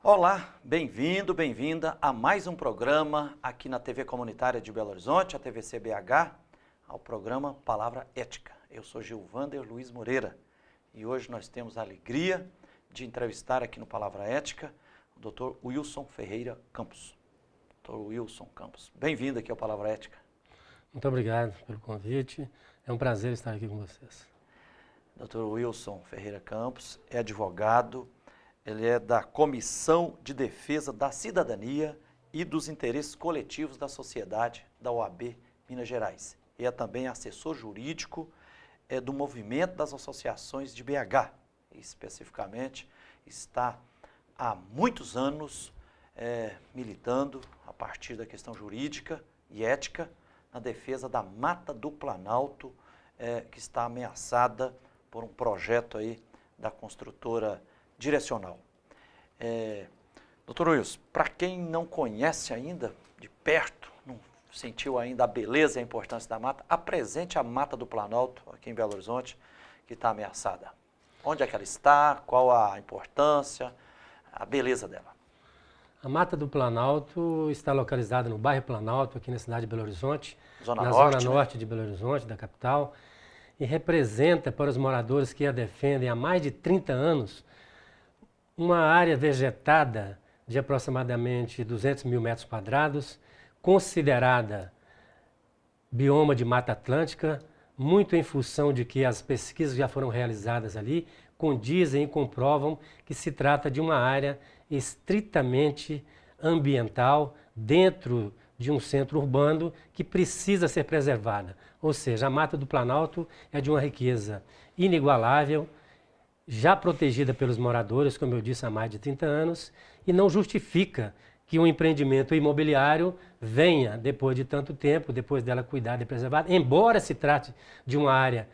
Olá, bem-vindo, bem-vinda a mais um programa aqui na TV Comunitária de Belo Horizonte, a TVC-BH, ao programa Palavra Ética. Eu sou Gilvander Luiz Moreira e hoje nós temos a alegria de entrevistar aqui no Palavra Ética o Dr. Wilson Ferreira Campos. Dr. Wilson Campos, bem-vindo aqui ao Palavra Ética. Muito obrigado pelo convite, é um prazer estar aqui com vocês. Dr. Wilson Ferreira Campos é advogado, ele é da Comissão de Defesa da Cidadania e dos Interesses Coletivos da Sociedade da OAB Minas Gerais. E é também assessor jurídico do Movimento das Associações de BH. E, especificamente, está há muitos anos militando, a partir da questão jurídica e ética, na defesa da Mata do Planalto, que está ameaçada por um projeto aí da construtora Direcional. Dr. Wilson, para quem não conhece ainda de perto, não sentiu ainda a beleza e a importância da mata, apresente a Mata do Planalto, aqui em Belo Horizonte, que está ameaçada. Onde é que ela está, qual a importância, a beleza dela? A Mata do Planalto está localizada no bairro Planalto, aqui na cidade de Belo Horizonte, Zona Zona Norte de Belo Horizonte, da capital, e representa para os moradores que a defendem há mais de 30 anos uma área vegetada de aproximadamente 200 mil metros quadrados, considerada bioma de Mata Atlântica, muito em função de que as pesquisas já foram realizadas ali, condizem e comprovam que se trata de uma área estritamente ambiental dentro de um centro urbano que precisa ser preservada. Ou seja, a Mata do Planalto é de uma riqueza inigualável, já protegida pelos moradores, como eu disse, há mais de 30 anos, e não justifica que um empreendimento imobiliário venha, depois de tanto tempo, depois dela cuidada e preservada, embora se trate de uma área,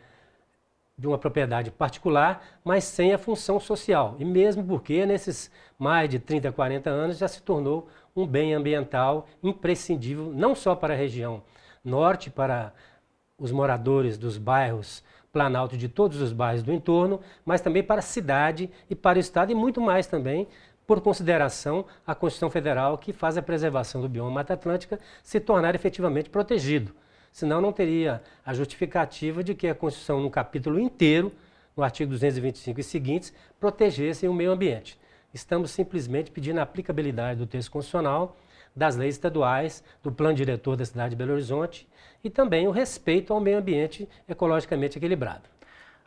de uma propriedade particular, mas sem a função social. E mesmo porque nesses mais de 30, 40 anos já se tornou um bem ambiental imprescindível, não só para a região norte, para os moradores dos bairros Planalto, de todos os bairros do entorno, mas também para a cidade e para o estado e muito mais também, por consideração à Constituição Federal, que faz a preservação do bioma Mata Atlântica se tornar efetivamente protegido. Senão não teria a justificativa de que a Constituição, no capítulo inteiro, no artigo 225 e seguintes, protegesse o meio ambiente. Estamos simplesmente pedindo a aplicabilidade do texto constitucional, das leis estaduais, do plano diretor da cidade de Belo Horizonte e também o respeito ao meio ambiente ecologicamente equilibrado.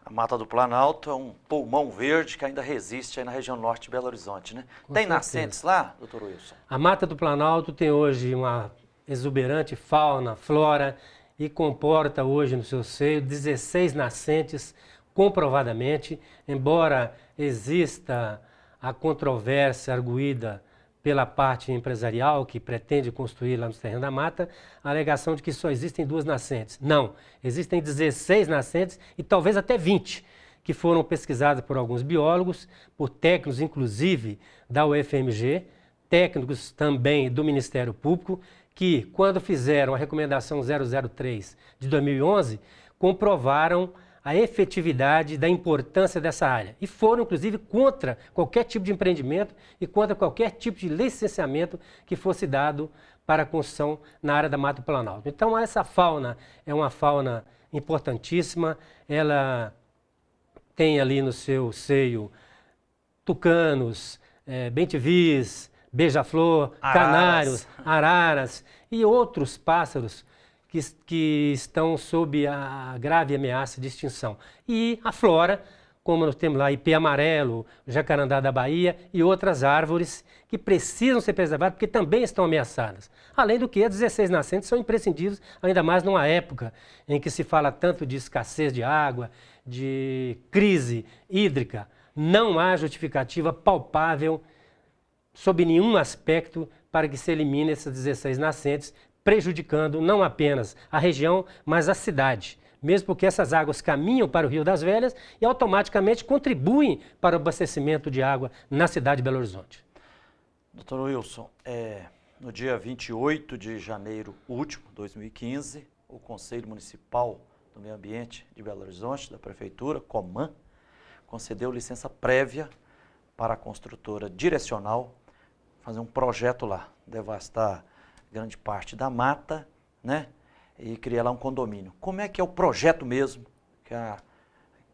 A Mata do Planalto é um pulmão verde que ainda resiste aí na região norte de Belo Horizonte, né? Tem nascentes lá, doutor Wilson? A Mata do Planalto tem hoje uma exuberante fauna, flora e comporta hoje no seu seio 16 nascentes, comprovadamente, embora exista a controvérsia arguída pela parte empresarial que pretende construir lá no terreno da mata, a alegação de que só existem 2 nascentes. Não, existem 16 nascentes e talvez até 20, que foram pesquisadas por alguns biólogos, por técnicos inclusive da UFMG, técnicos também do Ministério Público, que quando fizeram a recomendação 003 de 2011, comprovaram a efetividade da importância dessa área e foram, inclusive, contra qualquer tipo de empreendimento e contra qualquer tipo de licenciamento que fosse dado para a construção na área da Mata do Planalto. Então, essa fauna é uma fauna importantíssima, ela tem ali no seu seio tucanos, bentivis, beija-flor, canários, araras e outros pássaros que estão sob a grave ameaça de extinção. E a flora, como nós temos lá ipê amarelo, jacarandá da Bahia e outras árvores que precisam ser preservadas porque também estão ameaçadas. Além do que, as 16 nascentes são imprescindíveis, ainda mais numa época em que se fala tanto de escassez de água, de crise hídrica. Não há justificativa palpável, sob nenhum aspecto, para que se elimine essas 16 nascentes, prejudicando não apenas a região, mas a cidade. Mesmo porque essas águas caminham para o Rio das Velhas e automaticamente contribuem para o abastecimento de água na cidade de Belo Horizonte. Dr. Wilson, no dia 28 de janeiro último, 2015, o Conselho Municipal do Meio Ambiente de Belo Horizonte, da Prefeitura, Coman, concedeu licença prévia para a construtora Direcional fazer um projeto lá, devastar grande parte da mata, né? E criar lá um condomínio. Como é que é o projeto mesmo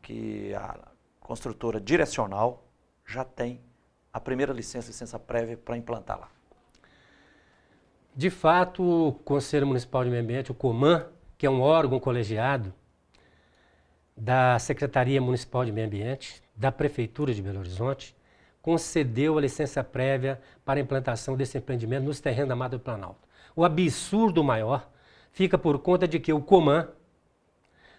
que a construtora Direcional já tem a primeira licença prévia para implantar lá? De fato, o Conselho Municipal de Meio Ambiente, o COMAN, que é um órgão colegiado da Secretaria Municipal de Meio Ambiente, da Prefeitura de Belo Horizonte, concedeu a licença prévia para a implantação desse empreendimento nos terrenos da Mata do Planalto. O absurdo maior fica por conta de que o COMAN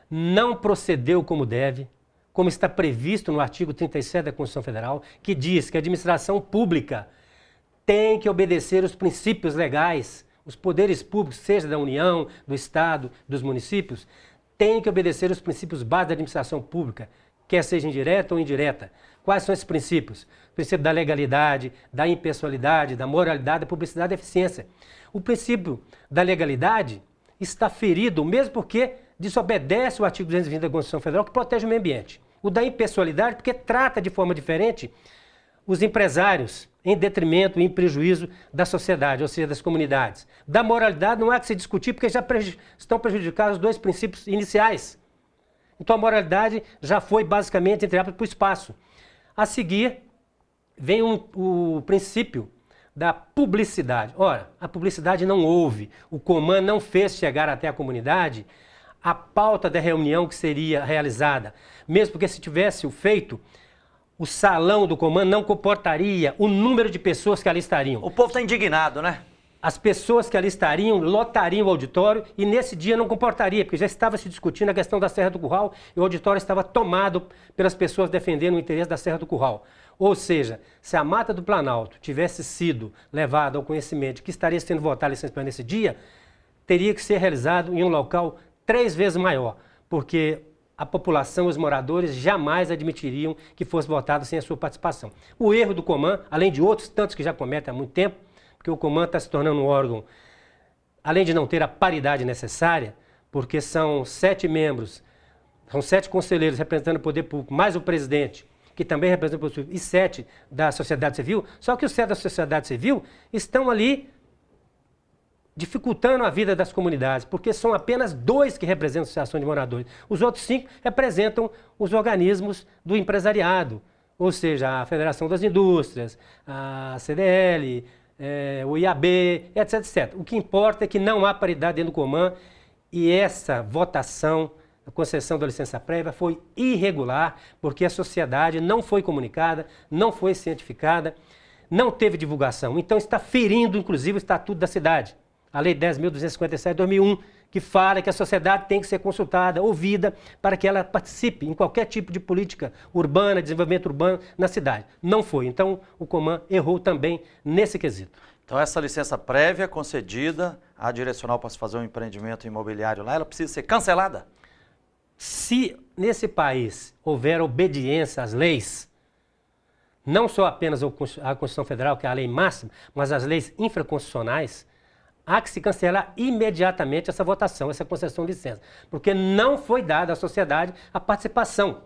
não procedeu como deve, como está previsto no artigo 37 da Constituição Federal, que diz que a administração pública tem que obedecer os princípios legais, os poderes públicos, seja da União, do Estado, dos municípios, têm que obedecer os princípios básicos da administração pública, quer seja indireta ou indireta. Quais são esses princípios? O princípio da legalidade, da impessoalidade, da moralidade, da publicidade e da eficiência. O princípio da legalidade está ferido, mesmo porque desobedece o artigo 220 da Constituição Federal, que protege o meio ambiente. O da impessoalidade, porque trata de forma diferente os empresários, em detrimento e em prejuízo da sociedade, ou seja, das comunidades. Da moralidade não há que se discutir, porque já estão prejudicados os dois princípios iniciais. Então a moralidade já foi basicamente, entre aspas, para o espaço. A seguir, vem o princípio da publicidade. Ora, a publicidade não houve. O COMAN não fez chegar até a comunidade a pauta da reunião que seria realizada. Mesmo porque se tivesse o feito, o salão do COMAN não comportaria o número de pessoas que ali estariam. O povo está indignado, né? As pessoas que ali estariam lotariam o auditório e nesse dia não comportaria, porque já estava se discutindo a questão da Serra do Curral e o auditório estava tomado pelas pessoas defendendo o interesse da Serra do Curral. Ou seja, se a Mata do Planalto tivesse sido levada ao conhecimento de que estaria sendo votada a licença nesse dia, teria que ser realizado em um local 3 vezes maior, porque a população, os moradores, jamais admitiriam que fosse votado sem a sua participação. O erro do COMAN, além de outros tantos que já cometem há muito tempo, porque o COMAN está se tornando um órgão, além de não ter a paridade necessária, porque são 7 membros, são 7 conselheiros representando o poder público, mais o presidente, que também representa o poder público, e 7 da sociedade civil, só que os 7 da sociedade civil estão ali dificultando a vida das comunidades, porque são apenas 2 que representam a associação de moradores. Os outros 5 representam os organismos do empresariado, ou seja, a Federação das Indústrias, a CDL, o IAB, etc, etc. O que importa é que não há paridade dentro do COMAN e essa votação, a concessão da licença prévia foi irregular, porque a sociedade não foi comunicada, não foi cientificada, não teve divulgação. Então está ferindo, inclusive, o Estatuto da Cidade. A Lei 10.257 de 2001, que fala que a sociedade tem que ser consultada, ouvida, para que ela participe em qualquer tipo de política urbana, desenvolvimento urbano na cidade. Não foi. Então, o COMAN errou também nesse quesito. Então, essa licença prévia concedida à Direcional para se fazer um empreendimento imobiliário lá, ela precisa ser cancelada? Se nesse país houver obediência às leis, não só apenas à Constituição Federal, que é a lei máxima, mas às leis infraconstitucionais, há que se cancelar imediatamente essa votação, essa concessão de licença, porque não foi dada à sociedade a participação.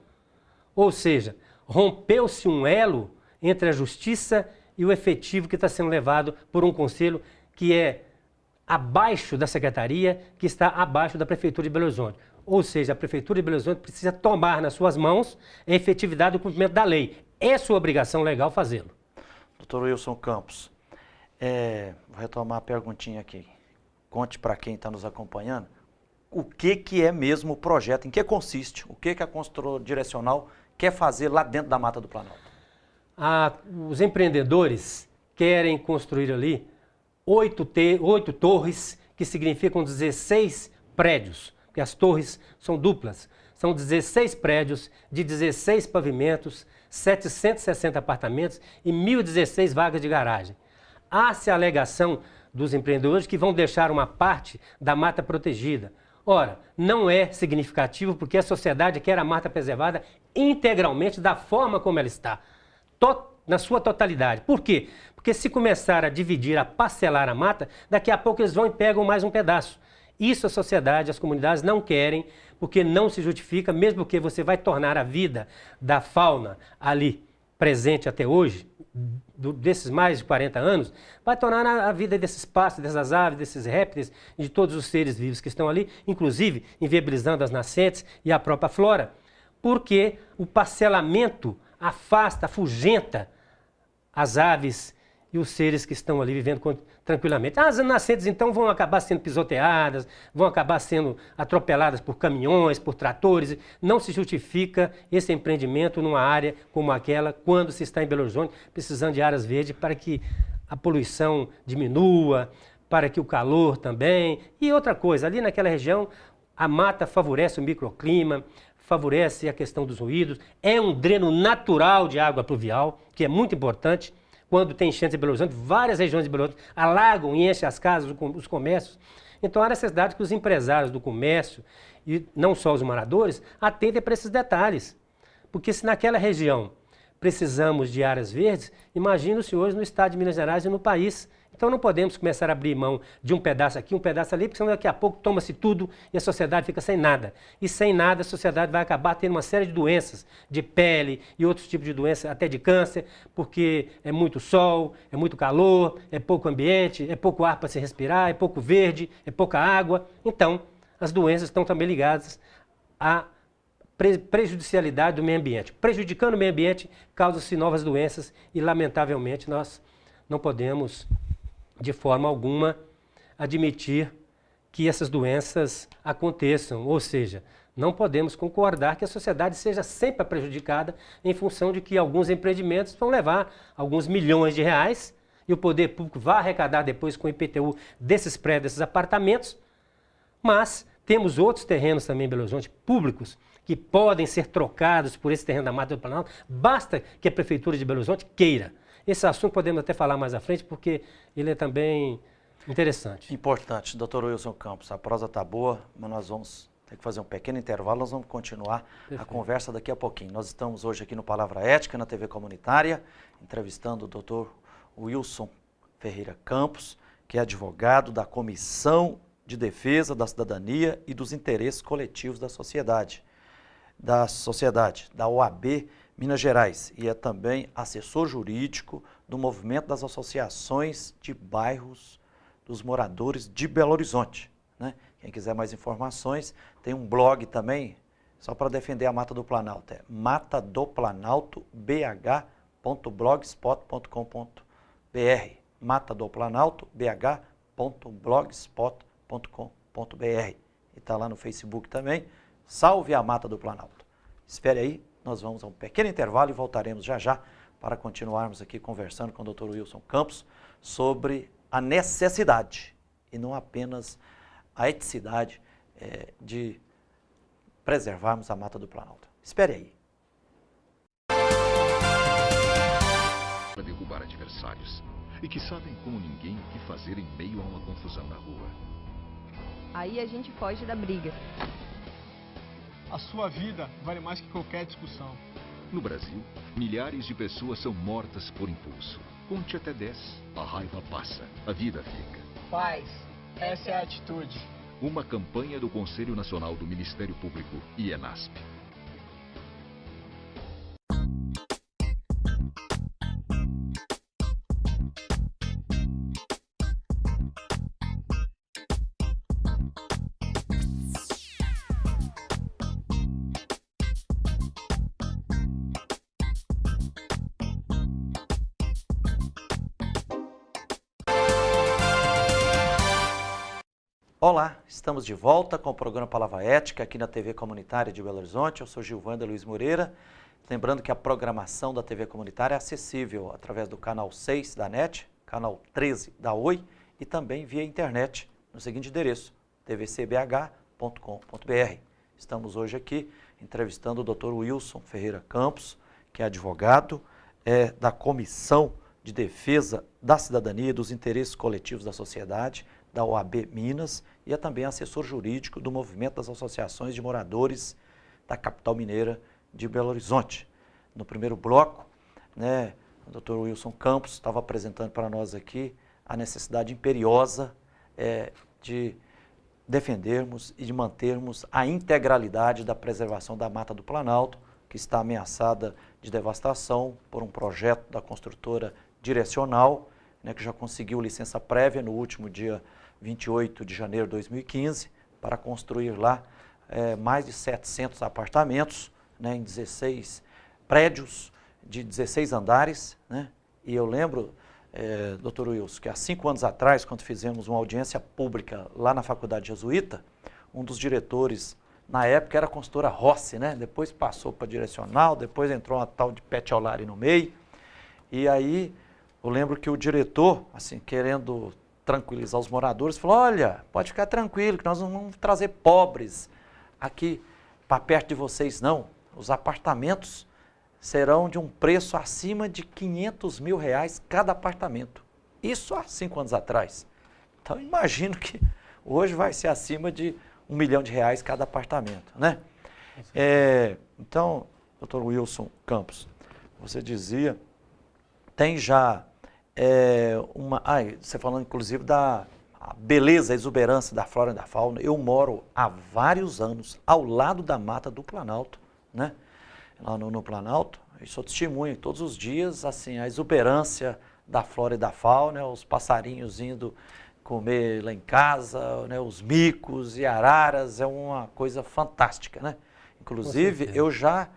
Ou seja, rompeu-se um elo entre a justiça e o efetivo que está sendo levado por um conselho que é abaixo da secretaria, que está abaixo da Prefeitura de Belo Horizonte. Ou seja, a Prefeitura de Belo Horizonte precisa tomar nas suas mãos a efetividade do cumprimento da lei. É sua obrigação legal fazê-lo. Doutor Wilson Campos, vou retomar a perguntinha aqui. Conte para quem está nos acompanhando o que é mesmo o projeto, em que consiste, o que a construtora Direcional quer fazer lá dentro da Mata do Planalto. Os empreendedores querem construir ali 8 torres, que significam 16 prédios, porque as torres são duplas. São 16 prédios de 16 pavimentos, 760 apartamentos e 1.016 vagas de garagem. Há-se a alegação dos empreendedores que vão deixar uma parte da mata protegida. Ora, não é significativo porque a sociedade quer a mata preservada integralmente da forma como ela está, na sua totalidade. Por quê? Porque se começar a dividir, a parcelar a mata, daqui a pouco eles vão e pegam mais um pedaço. Isso a sociedade, as comunidades não querem, porque não se justifica, mesmo que você vai tornar a vida da fauna ali presente até hoje, desses mais de 40 anos, vai tornar a vida desses pássaros, dessas aves, desses répteis, de todos os seres vivos que estão ali, inclusive inviabilizando as nascentes e a própria flora, porque o parcelamento afasta, afugenta as aves e os seres que estão ali vivendo tranquilamente. As nascentes, então, vão acabar sendo pisoteadas, vão acabar sendo atropeladas por caminhões, por tratores. Não se justifica esse empreendimento numa área como aquela, quando se está em Belo Horizonte, precisando de áreas verdes para que a poluição diminua, para que o calor também. E outra coisa, ali naquela região, a mata favorece o microclima, favorece a questão dos ruídos, é um dreno natural de água pluvial, que é muito importante. Quando tem enchentes em Belo Horizonte, várias regiões de Belo Horizonte alagam e enchem as casas, os comércios. Então há necessidade que os empresários do comércio, e não só os moradores, atentem para esses detalhes. Porque se naquela região precisamos de áreas verdes, imagina-se hoje no estado de Minas Gerais e no país. Então não podemos começar a abrir mão de um pedaço aqui, um pedaço ali, porque senão daqui a pouco toma-se tudo e a sociedade fica sem nada. E sem nada a sociedade vai acabar tendo uma série de doenças, de pele e outros tipos de doenças, até de câncer, porque é muito sol, é muito calor, é pouco ambiente, é pouco ar para se respirar, é pouco verde, é pouca água. Então as doenças estão também ligadas à prejudicialidade do meio ambiente. Prejudicando o meio ambiente, causam-se novas doenças e, lamentavelmente, nós não podemos de forma alguma admitir que essas doenças aconteçam, ou seja, não podemos concordar que a sociedade seja sempre prejudicada em função de que alguns empreendimentos vão levar alguns milhões de reais e o poder público vai arrecadar depois com o IPTU desses prédios, desses apartamentos, mas temos outros terrenos também em Belo Horizonte, públicos, que podem ser trocados por esse terreno da Mata do Planalto, basta que a Prefeitura de Belo Horizonte queira. Esse assunto podemos até falar mais à frente, porque ele é também interessante. Importante, doutor Wilson Campos, a prosa está boa, mas nós vamos ter que fazer um pequeno intervalo, nós vamos continuar a conversa daqui a pouquinho. Nós estamos hoje aqui no Palavra Ética, na TV Comunitária, entrevistando o doutor Wilson Ferreira Campos, que é advogado da Comissão de Defesa da Cidadania e dos Interesses Coletivos da Sociedade, da OAB Minas Gerais, e é também assessor jurídico do movimento das associações de bairros dos moradores de Belo Horizonte, né? Quem quiser mais informações, tem um blog também, só para defender a Mata do Planalto, é matadoplanaltobh.blogspot.com.br, matadoplanaltobh.blogspot.com.br, e está lá no Facebook também. Salve a Mata do Planalto. Espere aí, nós vamos a um pequeno intervalo e voltaremos já já para continuarmos aqui conversando com o Dr. Wilson Campos sobre a necessidade e não apenas a eticidade de preservarmos a Mata do Planalto. Espere aí. Para derrubar adversários e que sabem como ninguém o que fazer em meio a uma confusão na rua. Aí a gente foge da briga. A sua vida vale mais que qualquer discussão. No Brasil, milhares de pessoas são mortas por impulso. Conte até 10. A raiva passa, a vida fica. Paz, essa é a atitude. Uma campanha do Conselho Nacional do Ministério Público e ENASP. Olá, estamos de volta com o programa Palavra Ética aqui na TV Comunitária de Belo Horizonte. Eu sou Gilvanda Luiz Moreira. Lembrando que a programação da TV Comunitária é acessível através do canal 6 da NET, canal 13 da Oi e também via internet no seguinte endereço, tvcbh.com.br. Estamos hoje aqui entrevistando o Dr. Wilson Ferreira Campos, que é advogado da Comissão de Defesa da Cidadania e dos Interesses Coletivos da Sociedade, da OAB Minas, e é também assessor jurídico do movimento das associações de moradores da capital mineira de Belo Horizonte. No primeiro bloco, né, o Dr. Wilson Campos estava apresentando para nós aqui a necessidade imperiosa de defendermos e de mantermos a integralidade da preservação da Mata do Planalto, que está ameaçada de devastação por um projeto da construtora Direcional, né, que já conseguiu licença prévia no último dia 28 de janeiro de 2015, para construir lá mais de 700 apartamentos, né, em 16 prédios de 16 andares, né? E eu lembro, doutor Wilson, que há 5 anos atrás, quando fizemos uma audiência pública lá na Faculdade Jesuíta, um dos diretores, na época era a consultora Rossi, né? Depois passou para Direcional, depois entrou uma tal de Petiolari no meio, e aí eu lembro que o diretor, assim, querendo tranquilizar os moradores, falou, olha, pode ficar tranquilo, que nós não vamos trazer pobres aqui para perto de vocês, não. Os apartamentos serão de um preço acima de R$500 mil cada apartamento. Isso há 5 anos atrás. Então, imagino que hoje vai ser acima de R$1 milhão cada apartamento, né? Então, doutor Wilson Campos, você dizia, tem já você falando inclusive da beleza, a exuberância da flora e da fauna. Eu moro há vários anos ao lado da Mata do Planalto, né? Lá no Planalto, eu sou testemunha todos os dias, assim, a exuberância da flora e da fauna, os passarinhos indo comer lá em casa, né, os micos e araras, é uma coisa fantástica, né? Inclusive, eu já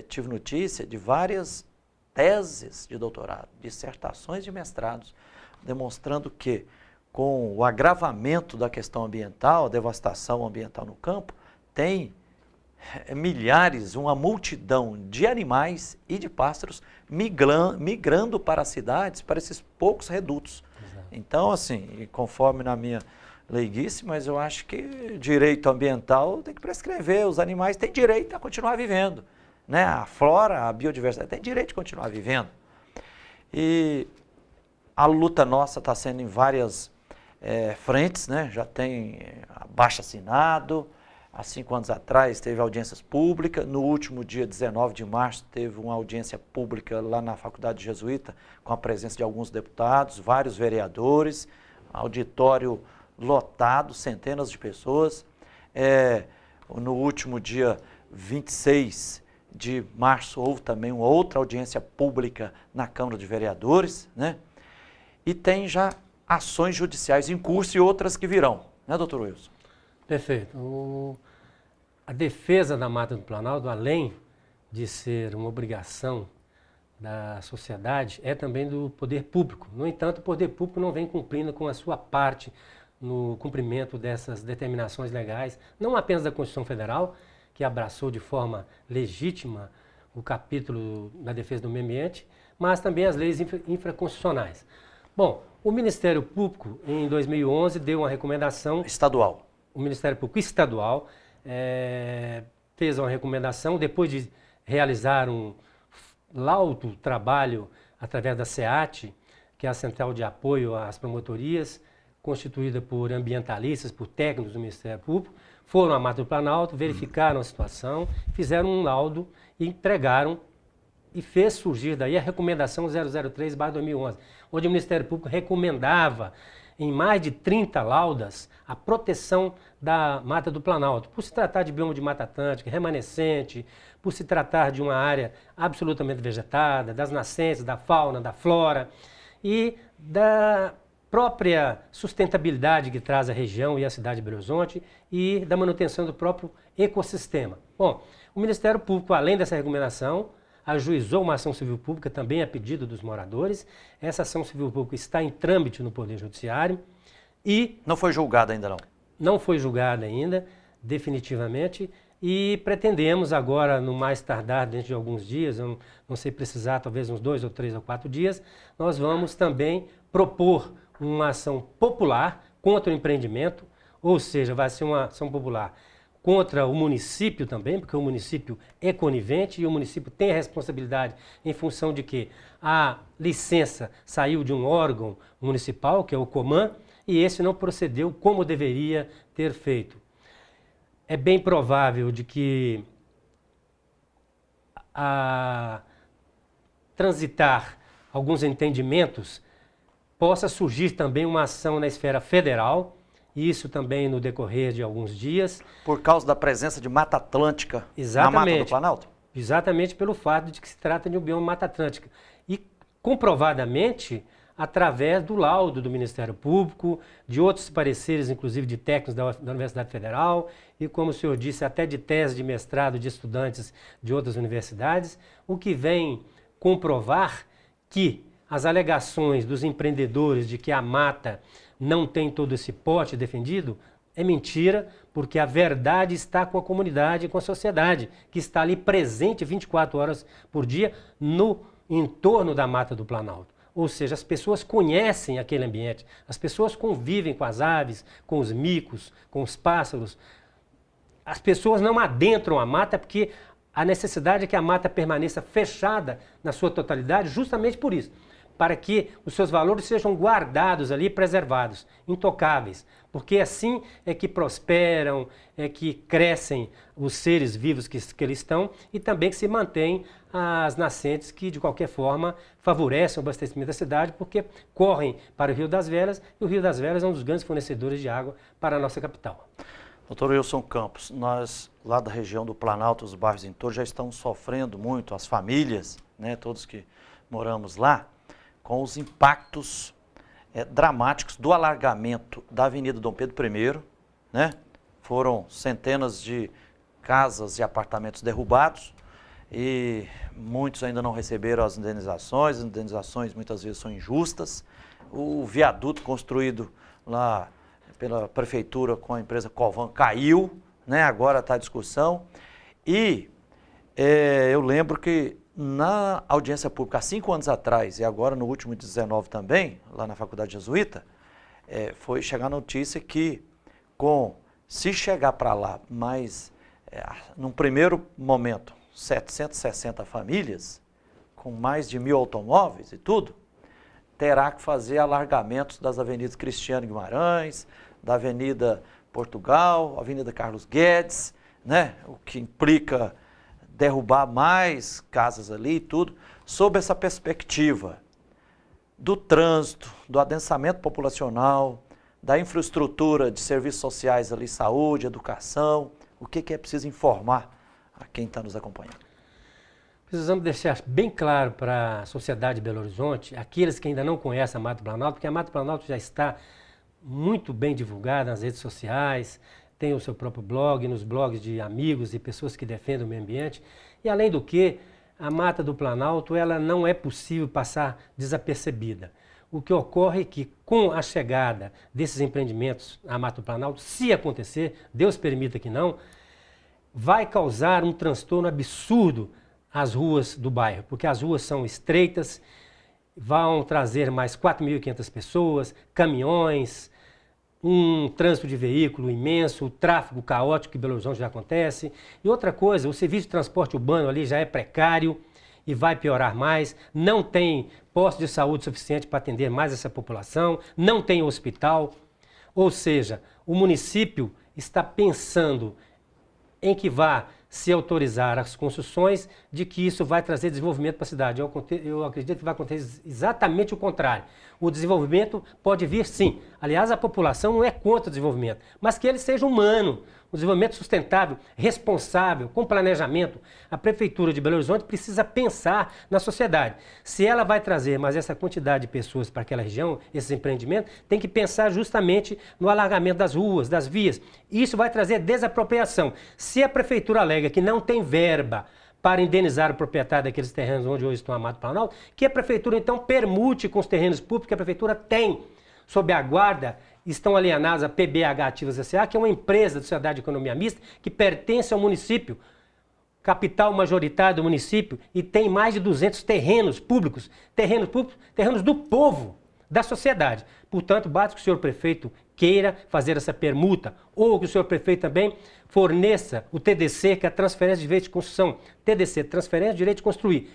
tive notícia de várias teses de doutorado, dissertações de mestrados, demonstrando que com o agravamento da questão ambiental, a devastação ambiental no campo, tem milhares, uma multidão de animais e de pássaros migrando para as cidades, para esses poucos redutos. Exato. Então, assim, conforme na minha leiguice, mas eu acho que direito ambiental tem que prescrever, os animais têm direito a continuar vivendo, né? A flora, a biodiversidade tem direito de continuar vivendo. E a luta nossa está sendo em várias frentes, né? Já tem abaixo-assinado. Há 5 anos atrás teve audiências públicas, no último dia 19 de março teve uma audiência pública lá na Faculdade Jesuíta, com a presença de alguns deputados, vários vereadores, auditório lotado, centenas de pessoas. No último dia 26 de março houve também uma outra audiência pública na Câmara de Vereadores, né? E tem já ações judiciais em curso e outras que virão, né, doutor Wilson? Perfeito. A defesa da Mata do Planalto, além de ser uma obrigação da sociedade, é também do poder público. No entanto, o poder público não vem cumprindo com a sua parte no cumprimento dessas determinações legais, não apenas da Constituição Federal, que abraçou de forma legítima o capítulo da defesa do meio ambiente, mas também as leis infraconstitucionais. Bom, o Ministério Público, em 2011, deu uma recomendação... Estadual. O Ministério Público Estadual fez uma recomendação, depois de realizar um laudo trabalho através da SEAT, que é a Central de Apoio às Promotorias, constituída por ambientalistas, por técnicos do Ministério Público, foram à Mata do Planalto, verificaram a situação, fizeram um laudo e entregaram e fez surgir daí a recomendação 003/2011, onde o Ministério Público recomendava em mais de 30 laudas a proteção da Mata do Planalto, por se tratar de bioma de Mata Atlântica, remanescente, por se tratar de uma área absolutamente vegetada, das nascentes, da fauna, da flora e da própria sustentabilidade que traz a região e a cidade de Belo Horizonte e da manutenção do próprio ecossistema. Bom, o Ministério Público, além dessa recomendação, ajuizou uma ação civil pública também a pedido dos moradores. Essa ação civil pública está em trâmite no Poder Judiciário e... Não foi julgada ainda não? Não foi julgada ainda, definitivamente, e pretendemos agora, no mais tardar, dentro de alguns dias, eu não sei precisar, talvez uns 2 ou 3 ou 4 dias, nós vamos também propor uma ação popular contra o empreendimento, ou seja, vai ser uma ação popular contra o município também, porque o município é conivente e o município tem a responsabilidade em função de que a licença saiu de um órgão municipal, que é o Coman, e esse não procedeu como deveria ter feito. É bem provável de que a transitar alguns entendimentos possa surgir também uma ação na esfera federal, isso também no decorrer de alguns dias. Por causa da presença de Mata Atlântica Exatamente. na Mata do Planalto? exatamente pelo fato de que se trata de um bioma Mata Atlântica. E comprovadamente, através do laudo do Ministério Público, de outros pareceres, inclusive de técnicos da Universidade Federal, e como o senhor disse, até de tese de mestrado de estudantes de outras universidades, o que vem comprovar que as alegações dos empreendedores de que a mata não tem todo esse porte defendido é mentira, porque a verdade está com a comunidade e com a sociedade, que está ali presente 24 horas por dia no entorno da Mata do Planalto. Ou seja, as pessoas conhecem aquele ambiente, as pessoas convivem com as aves, com os micos, com os pássaros. As pessoas não adentram a mata porque a necessidade é que a mata permaneça fechada na sua totalidade, justamente por isso, para que os seus valores sejam guardados ali, preservados, intocáveis, porque assim é que prosperam, é que crescem os seres vivos que eles estão e também que se mantêm as nascentes que, de qualquer forma, favorecem o abastecimento da cidade, porque correm para o Rio das Velhas, e o Rio das Velhas é um dos grandes fornecedores de água para a nossa capital. Doutor Wilson Campos, nós lá da região do Planalto, os bairros em torno, já estamos sofrendo muito, as famílias, né, todos que moramos lá, com os impactos dramáticos do alargamento da Avenida Dom Pedro I, né? Foram centenas de casas e apartamentos derrubados e muitos ainda não receberam as indenizações muitas vezes são injustas. O viaduto construído lá pela prefeitura com a empresa Covan caiu, né? Agora está a discussão. E eu lembro que na audiência pública, há 5 anos atrás, e agora no último 19 também, lá na Faculdade Jesuíta, foi chegar a notícia que, se chegar para lá, mas num primeiro momento, 760 famílias, com mais de 1.000 automóveis e tudo, terá que fazer alargamentos das avenidas Cristiano Guimarães, da Avenida Portugal, Avenida Carlos Guedes, né? O que implica derrubar mais casas ali e tudo, sob essa perspectiva do trânsito, do adensamento populacional, da infraestrutura de serviços sociais ali, saúde, educação, o que é preciso informar a quem está nos acompanhando? Precisamos deixar bem claro para a sociedade de Belo Horizonte, aqueles que ainda não conhecem a Mata do Planalto, porque a Mata do Planalto já está muito bem divulgada nas redes sociais, tem o seu próprio blog, nos blogs de amigos e pessoas que defendem o meio ambiente. E além do que, a Mata do Planalto ela não é possível passar desapercebida. O que ocorre é que com a chegada desses empreendimentos à Mata do Planalto, se acontecer, Deus permita que não, vai causar um transtorno absurdo às ruas do bairro, porque as ruas são estreitas, vão trazer mais 4.500 pessoas, caminhões, um trânsito de veículo imenso, o tráfego caótico que em Belo Horizonte já acontece. E outra coisa, o serviço de transporte urbano ali já é precário e vai piorar mais, não tem posto de saúde suficiente para atender mais essa população, não tem hospital. Ou seja, o município está pensando em que vá se autorizar as construções, de que isso vai trazer desenvolvimento para a cidade. Eu acredito que vai acontecer exatamente o contrário. O desenvolvimento pode vir sim. Aliás, a população não é contra o desenvolvimento, mas que ele seja humano. Um desenvolvimento sustentável, responsável, com planejamento. A Prefeitura de Belo Horizonte precisa pensar na sociedade. Se ela vai trazer mais essa quantidade de pessoas para aquela região, esses empreendimentos, tem que pensar justamente no alargamento das ruas, das vias. Isso vai trazer desapropriação. Se a Prefeitura alega que não tem verba para indenizar o proprietário daqueles terrenos onde hoje estão a Mata do Planalto, que a Prefeitura então permute com os terrenos públicos que a Prefeitura tem sob a guarda, estão alienados a PBH Ativas S.A., que é uma empresa da Sociedade de Economia Mista que pertence ao município, capital majoritário do município, e tem mais de 200 terrenos públicos, terrenos do povo, da sociedade. Portanto, basta que o senhor prefeito queira fazer essa permuta, ou que o senhor prefeito também forneça o TDC, que é a transferência de direito de construção, TDC, transferência de direito de construir,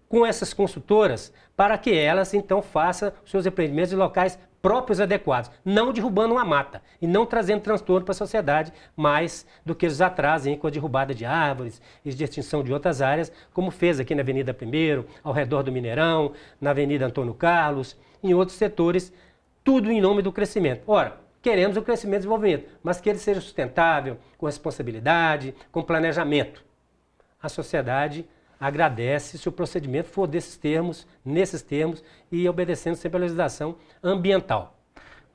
com essas construtoras, para que elas então façam os seus empreendimentos em locais próprios adequados, não derrubando uma mata e não trazendo transtorno para a sociedade mais do que eles já trazem com a derrubada de árvores e de extinção de outras áreas, como fez aqui na Avenida 1º, ao redor do Mineirão, na Avenida Antônio Carlos, em outros setores, tudo em nome do crescimento. Ora, queremos o crescimento e desenvolvimento, mas que ele seja sustentável, com responsabilidade, com planejamento. a sociedade agradece se o procedimento for nesses termos e obedecendo sempre a legislação ambiental.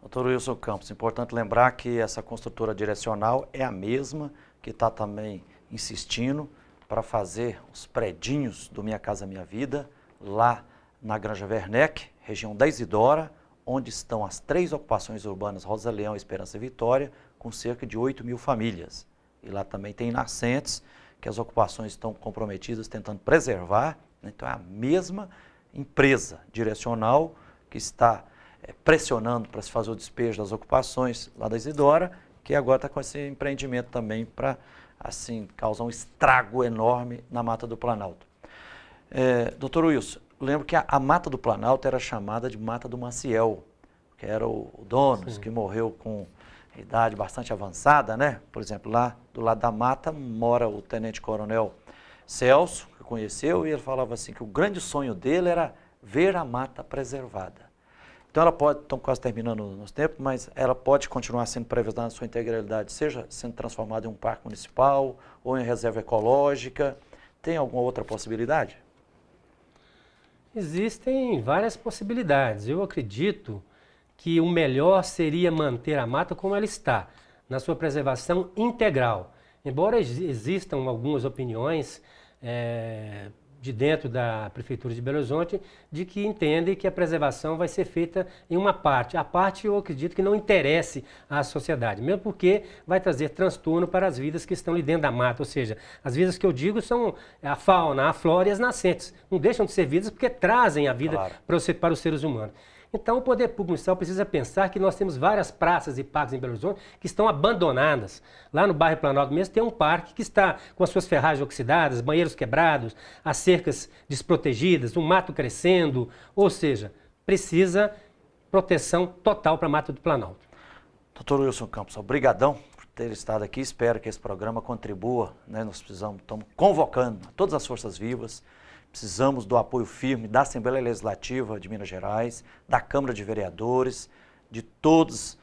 Doutor Wilson Campos, importante lembrar que essa construtora direcional é a mesma que está também insistindo para fazer os predinhos do Minha Casa Minha Vida, lá na Granja Werneck, região da Isidora, onde estão as 3 ocupações urbanas Rosa Leão, Esperança e Vitória, com cerca de 8.000 famílias. E lá também tem nascentes, que as ocupações estão comprometidas, tentando preservar. Então é a mesma empresa direcional que está pressionando para se fazer o despejo das ocupações lá da Isidora, que agora está com esse empreendimento também para, assim, causar um estrago enorme na Mata do Planalto. Doutor Wilson, lembro que a Mata do Planalto era chamada de Mata do Maciel, que era o dono, que morreu com idade bastante avançada, né? Por exemplo, lá do lado da mata mora o tenente-coronel Celso, que conheceu, e ele falava assim que o grande sonho dele era ver a mata preservada. Então ela pode, estamos quase terminando o nosso tempo, mas ela pode continuar sendo preservada na sua integralidade, seja sendo transformada em um parque municipal ou em reserva ecológica. Tem alguma outra possibilidade? Existem várias possibilidades. Eu acredito que o melhor seria manter a mata como ela está, na sua preservação integral. Embora existam algumas opiniões de dentro da Prefeitura de Belo Horizonte de que entendem que a preservação vai ser feita em uma parte. A parte eu acredito que não interesse à sociedade, mesmo porque vai trazer transtorno para as vidas que estão ali dentro da mata, ou seja, as vidas que eu digo são a fauna, a flora e as nascentes. Não deixam de ser vidas porque trazem a vida para os seres humanos. Então, o Poder Público Municipal precisa pensar que nós temos várias praças e parques em Belo Horizonte que estão abandonadas. Lá no bairro Planalto mesmo tem um parque que está com as suas ferragens oxidadas, banheiros quebrados, as cercas desprotegidas, o mato crescendo, ou seja, precisa proteção total para a Mata do Planalto. Doutor Wilson Campos, obrigadão por ter estado aqui. Espero que esse programa contribua, né? Nós estamos convocando todas as forças vivas. Precisamos do apoio firme da Assembleia Legislativa de Minas Gerais, da Câmara de Vereadores, de todos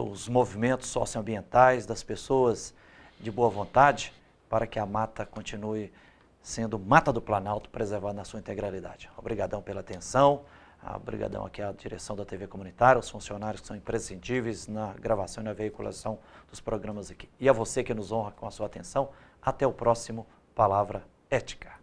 os movimentos socioambientais, das pessoas de boa vontade, para que a mata continue sendo Mata do Planalto, preservada na sua integralidade. Obrigadão pela atenção, obrigadão aqui à direção da TV Comunitária, aos funcionários que são imprescindíveis na gravação e na veiculação dos programas aqui. E a você que nos honra com a sua atenção, até o próximo Palavra Ética.